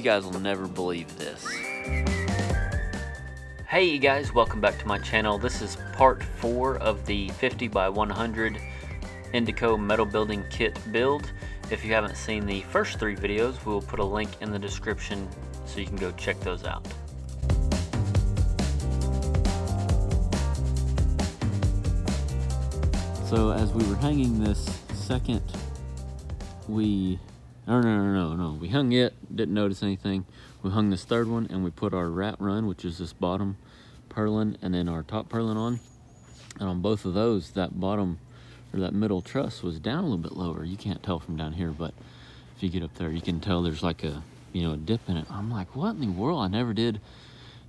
You guys will never believe this. Hey you guys, welcome back to my channel. This is part 4 of the 50 by 100 Indaco metal building kit build. If you haven't seen the first 3 videos, we will put a link in the description so you can go check those out. So as we were hanging this second, we hung it, didn't notice anything. We hung this third one and we put our rat run, which is this bottom purlin, and then our top purlin on. And on both of those, that bottom or that middle truss was down a little bit lower. You can't tell from down here, but if you get up there, you can tell there's like a, a dip in it. I'm like, what in the world? I never did,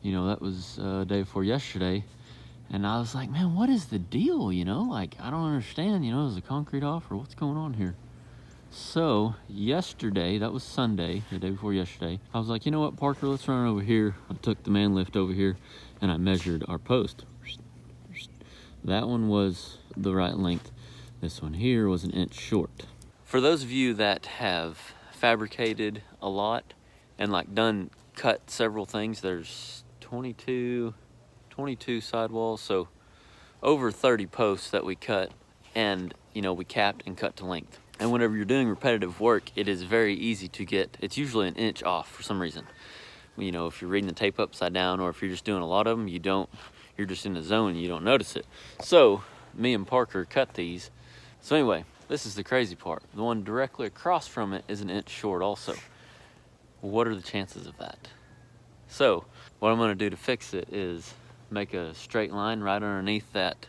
that was day before yesterday. And I was like, man, what is the deal? Like, I don't understand, is the concrete off or what's going on here? So yesterday, that was Sunday, the day before yesterday, I was like, you know what, Parker, let's run over here. I took the man lift over here and I measured our post. That one was the right length. This one here was an inch short. For those of you that have fabricated a lot and like cut several things, there's 22 sidewalls, so over 30 posts that we cut, and we capped and cut to length. And whenever you're doing repetitive work, it is very easy to get, it's usually an inch off for some reason. If you're reading the tape upside down, or if you're just doing a lot of them, you're just in the zone and you don't notice it. So me and Parker cut these. So anyway, this is the crazy part. The one directly across from it is an inch short also. What are the chances of that? So what I'm gonna do to fix it is make a straight line right underneath that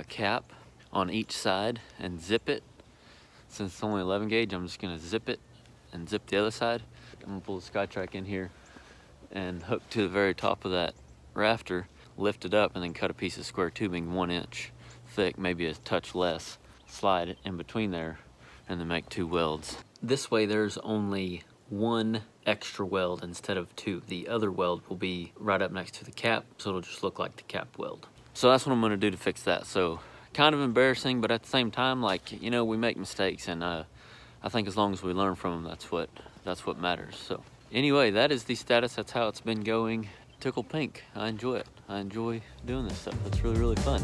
cap on each side and zip it. Since it's only 11 gauge, I'm just gonna zip it and zip the other side. I'm gonna pull the SkyTrack in here and hook to the very top of that rafter, lift it up, and then cut a piece of square tubing 1 inch thick, maybe a touch less, slide it in between there, and then make 2 welds. This way there's only 1 extra weld instead of 2. The other weld will be right up next to the cap, so it'll just look like the cap weld. So that's what I'm gonna do to fix that. So kind of embarrassing, but at the same time, like, we make mistakes, and I think as long as we learn from them, that's what matters. So anyway, that is the status. That's how it's been going. Tickle pink. I enjoy it. I enjoy doing this stuff. It's really, really fun.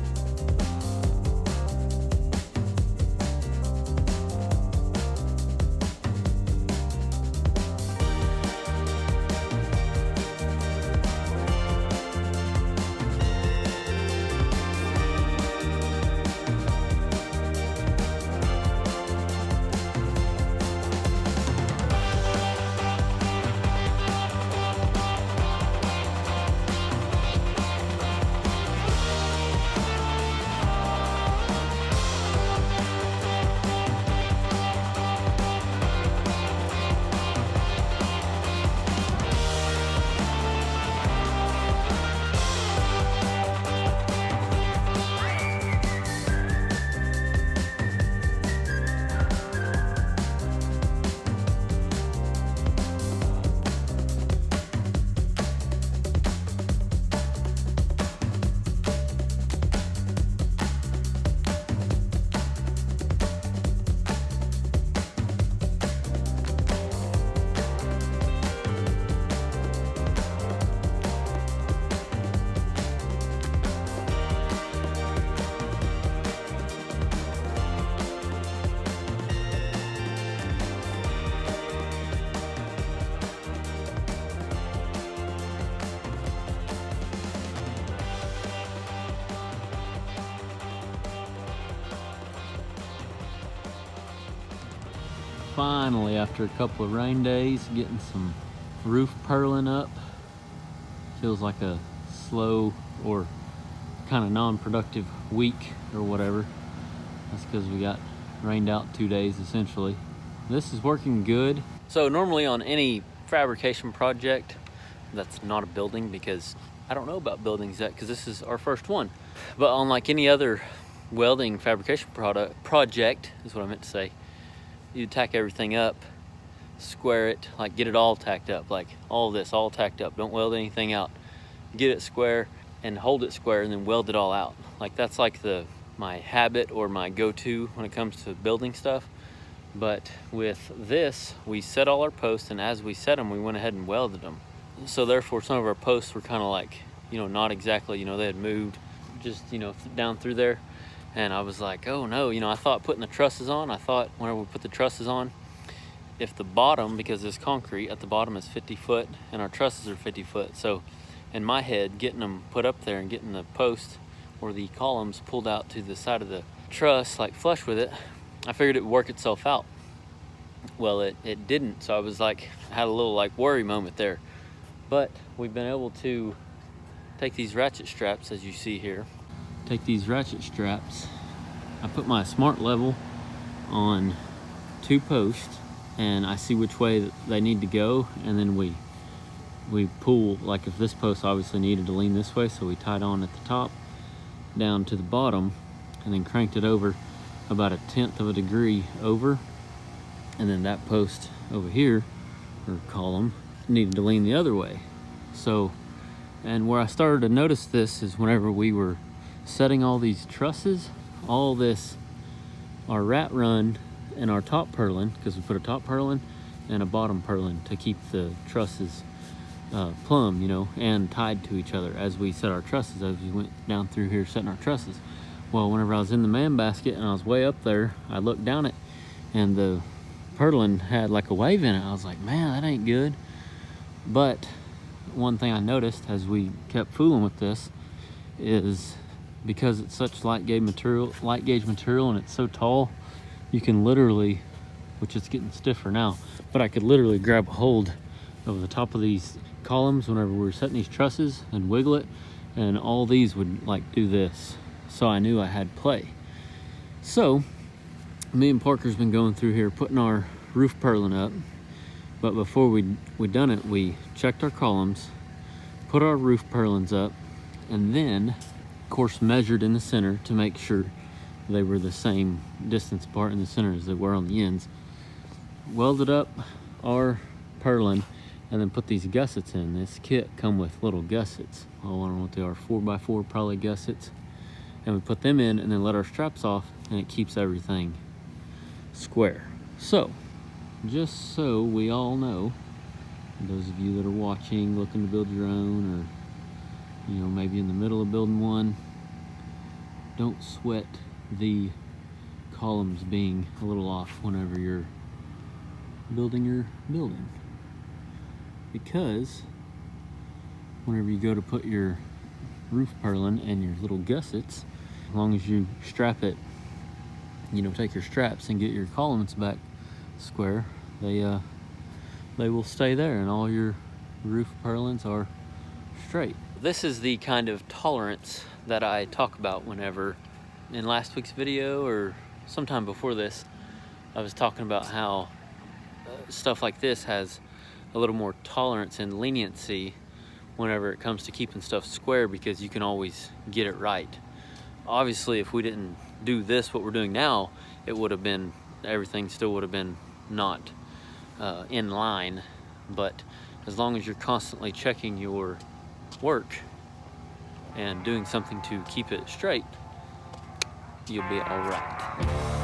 Finally, after a couple of rain days, getting some roof purlin up. Feels like a slow or kind of non-productive week or whatever. That's because we got rained out 2 days essentially. This is working good. So normally on any fabrication project that's not a building, because I don't know about buildings yet because this is our first one, but on like any other welding fabrication project is what I meant to say, you tack everything up, square it, like get it all tacked up, like all this all tacked up. Don't weld anything out. Get it square and hold it square and then weld it all out. Like that's like my habit or my go-to when it comes to building stuff. But with this, we set all our posts, and as we set them, we went ahead and welded them. So therefore, some of our posts were kind of like, not exactly, they had moved just, down through there. And I was like, oh no, I thought putting the trusses on, whenever we put the trusses on, if the bottom, because this concrete at the bottom is 50 foot and our trusses are 50 foot. So in my head, getting them put up there and getting the post or the columns pulled out to the side of the truss, like flush with it, I figured it would work itself out. Well, it didn't. So I was like, had a little like worry moment there. But we've been able to take these ratchet straps, as you see here. Take these ratchet straps. I put my smart level on 2 posts, and I see which way that they need to go, and then we pull, like if this post obviously needed to lean this way, so we tied on at the top down to the bottom and then cranked it over about 1/10 of a degree over, and then that post over here, or column, needed to lean the other way. So, and where I started to notice this is whenever we were setting all these trusses, all this, our rat run and our top purlin, because we put a top purlin and a bottom purlin to keep the trusses plumb, and tied to each other as we set our trusses, as we went down through here setting our trusses. Well, whenever I was in the man basket and I was way up there, I looked down it and the purlin had like a wave in it. I was like, man, that ain't good. But one thing I noticed as we kept fooling with this is, because it's such light gauge material and it's so tall, you can literally, which is getting stiffer now, but I could literally grab a hold of the top of these columns whenever we were setting these trusses and wiggle it, and all these would like do this. So I knew I had play. So me and Parker's been going through here putting our roof purlin up, but before we done it, we checked our columns, put our roof purlins up, and then of course measured in the center to make sure they were the same distance apart in the center as they were on the ends. Welded up our purlin and then put these gussets in. This kit come with little gussets. I don't know what they are, 4x4 probably gussets. And we put them in and then let our straps off, and it keeps everything square. So, just so we all know, those of you that are watching, looking to build your own, or maybe in the middle of building one, don't sweat the columns being a little off whenever you're building your building, because whenever you go to put your roof purlin and your little gussets, as long as you strap it, take your straps and get your columns back square, they will stay there and all your roof purlins are straight. This is the kind of tolerance that I talk about whenever, in last week's video or sometime before this, I was talking about how stuff like this has a little more tolerance and leniency whenever it comes to keeping stuff square, because you can always get it right. Obviously, if we didn't do this, what we're doing now, it would have been, everything still would have been not in line. But as long as you're constantly checking your work and doing something to keep it straight, you'll be all right.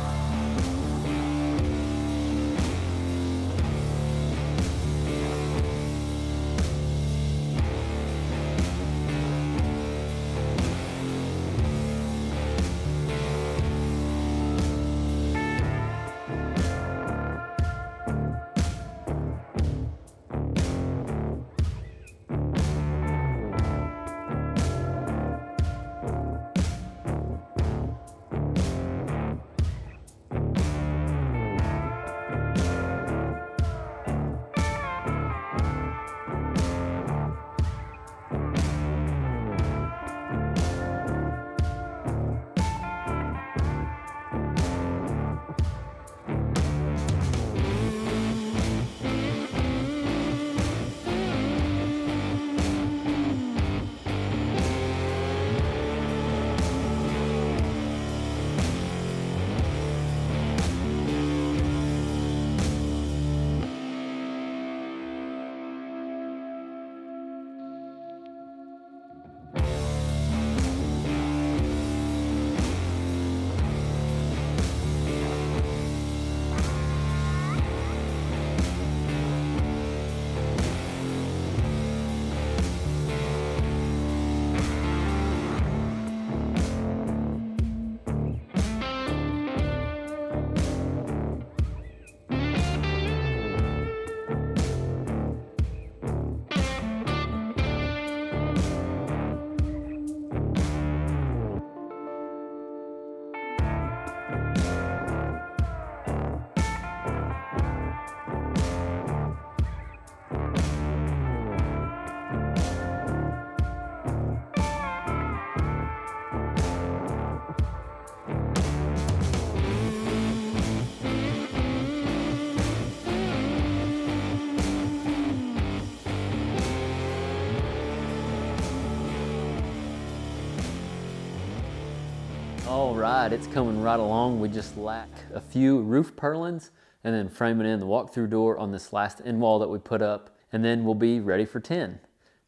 All right, it's coming right along. We just lack a few roof purlins and then framing in the walk-through door on this last end wall that we put up, and then we'll be ready for 10.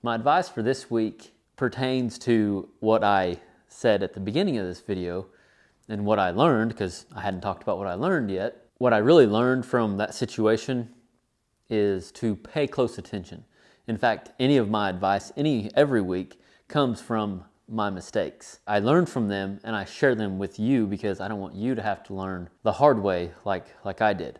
My advice for this week pertains to what I said at the beginning of this video and what I learned, because I hadn't talked about what I learned yet. What I really learned from that situation is to pay close attention. In fact, any of my advice, every week, comes from my mistakes. I learn from them and I share them with you because I don't want you to have to learn the hard way like I did.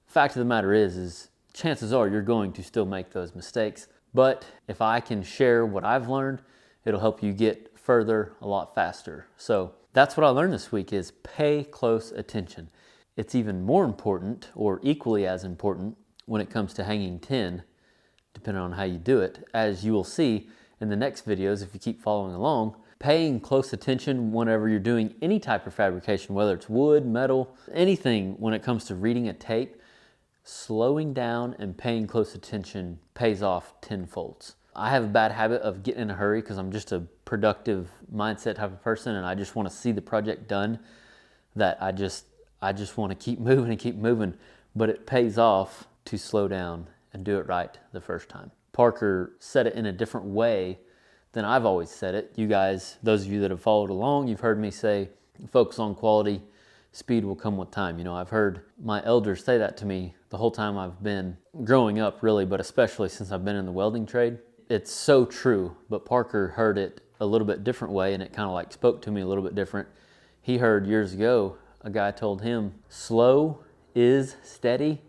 Fact of the matter is chances are you're going to still make those mistakes, but if I can share what I've learned, it'll help you get further a lot faster. So that's what I learned this week, is pay close attention. It's even more important, or equally as important, when it comes to hanging tin, depending on how you do it. As you will see in the next videos, if you keep following along, paying close attention whenever you're doing any type of fabrication, whether it's wood, metal, anything, when it comes to reading a tape, slowing down and paying close attention pays off tenfold. I have a bad habit of getting in a hurry because I'm just a productive mindset type of person and I just want to see the project done, that I just want to keep moving and keep moving, but it pays off to slow down and do it right the first time. Parker said it in a different way than I've always said it. You guys, those of you that have followed along, you've heard me say, focus on quality, speed will come with time. You know, I've heard my elders say that to me the whole time I've been growing up, really, but especially since I've been in the welding trade. It's so true, but Parker heard it a little bit different way, and it kind of like spoke to me a little bit different. He heard years ago, a guy told him, slow is steady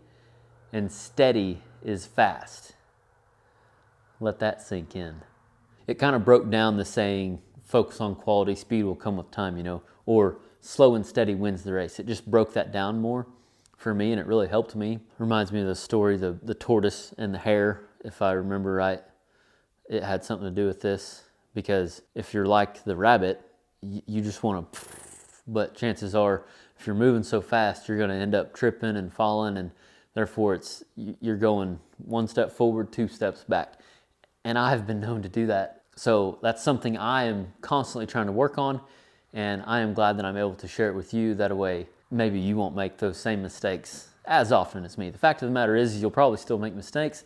and steady is fast. Let that sink in. It kind of broke down the saying, focus on quality, speed will come with time, you know, or slow and steady wins the race. It just broke that down more for me, and it really helped me. Reminds me of the story, the tortoise and the hare, if I remember right. It had something to do with this, because if you're like the rabbit, you just want to, but chances are, if you're moving so fast, you're going to end up tripping and falling, and therefore you're going one step forward, 2 steps back. And I have been known to do that. So that's something I am constantly trying to work on, and I am glad that I'm able to share it with you. That way, maybe you won't make those same mistakes as often as me. The fact of the matter is you'll probably still make mistakes,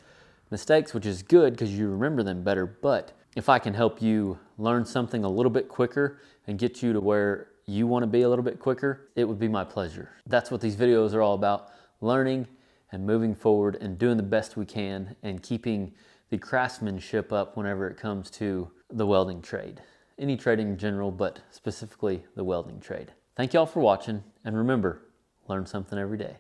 which is good because you remember them better. But if I can help you learn something a little bit quicker and get you to where you want to be a little bit quicker, it would be my pleasure. That's what these videos are all about, learning and moving forward and doing the best we can and keeping the craftsmanship up whenever it comes to the welding trade. Any trade in general, but specifically the welding trade. Thank y'all for watching, and remember, learn something every day.